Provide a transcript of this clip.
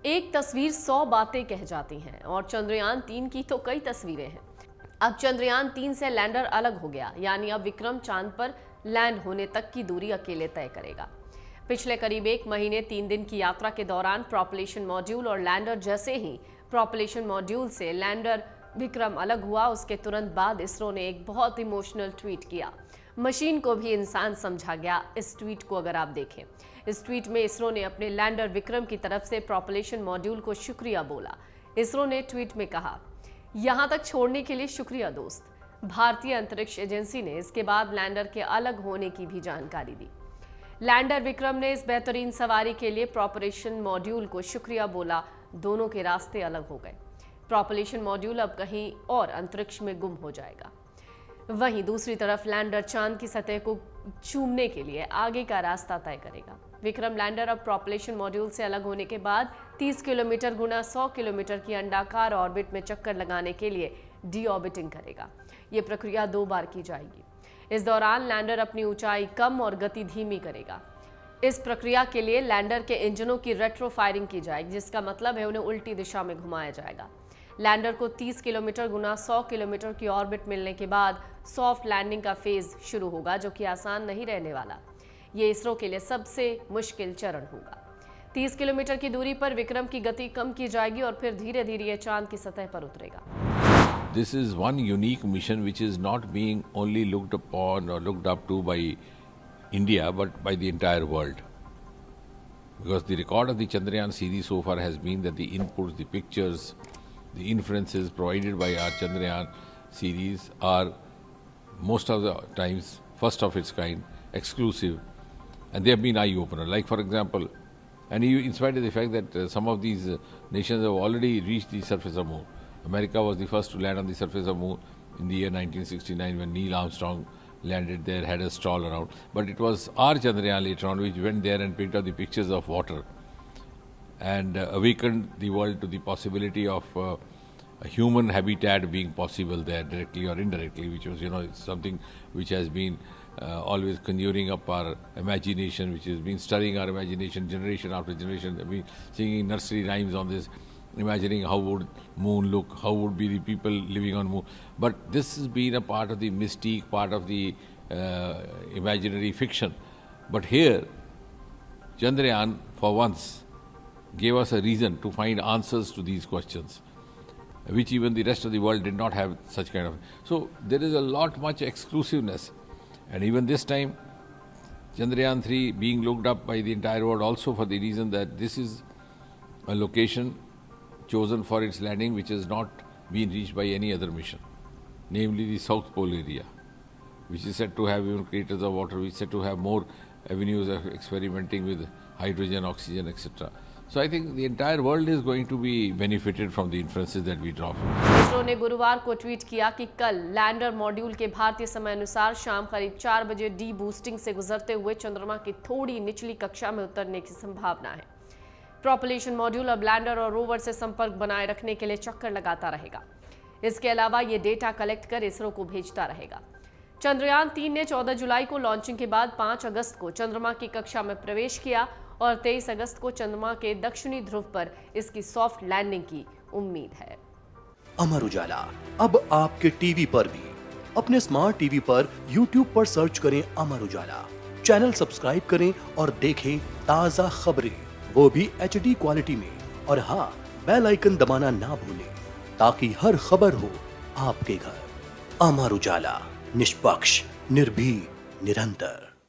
एक तस्वीर 100 बातें कह जाती हैं और चंद्रयान 3 की तो कई तस्वीरें हैं। अब चंद्रयान 3 से लैंडर अलग हो गया, यानी अब विक्रम चांद पर लैंड होने तक की दूरी अकेले तय करेगा। पिछले करीब 1 महीने 3 दिन की यात्रा के दौरान प्रोपल्शन मॉड्यूल और लैंडर जैसे ही प्रोपल्शन मॉड्यूल से लैंडर विक्रम अलग हुआ, उसके तुरंत बाद इसरो ने एक बहुत इमोशनल ट्वीट किया। मशीन को भी इंसान समझा गया। इस ट्वीट को अगर आप देखें, इस ट्वीट में इसरो ने अपने लैंडर विक्रम की तरफ से प्रोपल्शन मॉड्यूल को शुक्रिया बोला। इसरो ने ट्वीट में कहा, यहां तक छोड़ने के लिए शुक्रिया दोस्त। भारतीय अंतरिक्ष एजेंसी ने इसके बाद लैंडर के अलग होने की भी जानकारी दी। लैंडर विक्रम ने इस बेहतरीन सवारी के लिए प्रोपल्शन मॉड्यूल को शुक्रिया बोला। दोनों के रास्ते अलग हो गए। प्रोपल्शन मॉड्यूल अब कहीं और अंतरिक्ष में गुम हो जाएगा। वहीं दूसरी तरफ लैंडर चांद की सतह को चूमने के लिए आगे का रास्ता तय करेगा। विक्रम लैंडर अब प्रोपल्शन मॉड्यूल से अलग होने के बाद 30 किलोमीटर गुना 100 किलोमीटर की अंडाकार ऑर्बिट में चक्कर लगाने के लिए डीऑर्बिटिंग करेगा। ये प्रक्रिया 2 बार की जाएगी। इस दौरान लैंडर अपनी ऊंचाई कम और गति धीमी करेगा। इस प्रक्रिया के लिए लैंडर के इंजनों की रेट्रो फायरिंग की जाएगी, जिसका मतलब है उन्हें उल्टी दिशा में घुमाया जाएगा। लैंडर को 30 किलोमीटर गुना 100 किलोमीटर की ऑर्बिट मिलने के बाद सॉफ्ट लैंडिंग का फेज शुरू होगा, जो कि आसान नहीं रहने वाला। ये इसरो के लिए सबसे मुश्किल चरण होगा। 30 किलोमीटर की दूरी पर विक्रम की गति कम की जाएगी और फिर धीरे धीरे ये चांद की सतह पर उतरेगा। This is one unique mission which is not being only looked upon or looked up to by India but by the entire world. Because the record of the Chandrayaan series so far has been that the inputs, the pictures, the inferences provided by our Chandrayaan series are most of the times first of its kind, exclusive, and they have been eye-opener. Like for example, and in spite of the fact that some of these nations have already reached the surface of Moon. America was the first to land on the surface of Moon in the year 1969 when Neil Armstrong landed there, had a stroll around. But it was our Chandrayaan later on which went there and picked up the pictures of water and awakened the world to the possibility of a human habitat being possible there directly or indirectly, which was, something which has been always conjuring up our imagination, which has been stirring our imagination generation after generation. They've been singing nursery rhymes on this, imagining how would Moon look, how would be the people living on Moon. But this has been a part of the mystique, part of the imaginary fiction. But here, Chandrayaan, for once, gave us a reason to find answers to these questions, which even the rest of the world did not have such kind of. So there is a much exclusiveness. And even this time, Chandrayaan 3 being looked up by the entire world also for the reason that this is a location chosen for its landing which has not been reached by any other mission, namely the South Pole area, which is said to have even craters of water, which is said to have more avenues of experimenting with hydrogen, oxygen, etc. So I think the entire world is going to be benefited from the inferences that we draw from. ISRO ने गुरुवार को tweet किया कि कल lander module के भारतीय समय अनुसार शाम करीब 4 बजे डी बूस्टिंग से गुजरते हुए चंद्रमा की थोड़ी निचली कक्षा में उतरने की संभावना है। प्रोपल्शन मॉड्यूल अब लैंडर और रोवर से संपर्क बनाए रखने के लिए चक्कर लगाता रहेगा। इसके अलावा ये डेटा कलेक्ट कर इसरो को भेजता रहेगा। चंद्रयान 3 ने 14 जुलाई को लॉन्चिंग के बाद 5 अगस्त को चंद्रमा की कक्षा में प्रवेश किया और 23 अगस्त को चंद्रमा के दक्षिणी ध्रुव पर इसकी सॉफ्ट लैंडिंग की उम्मीद है। अमर उजाला अब आपके टीवी पर भी। अपने स्मार्ट टीवी पर YouTube पर सर्च करें अमर उजाला, चैनल सब्सक्राइब करें और देखें ताजा खबरें, वो भी HD क्वालिटी में। और हाँ, बेल आइकन दबाना ना भूलें ताकि हर खबर हो आपके घर। अमर उजाला, निष्पक्ष, निर्भीक, निरंतर।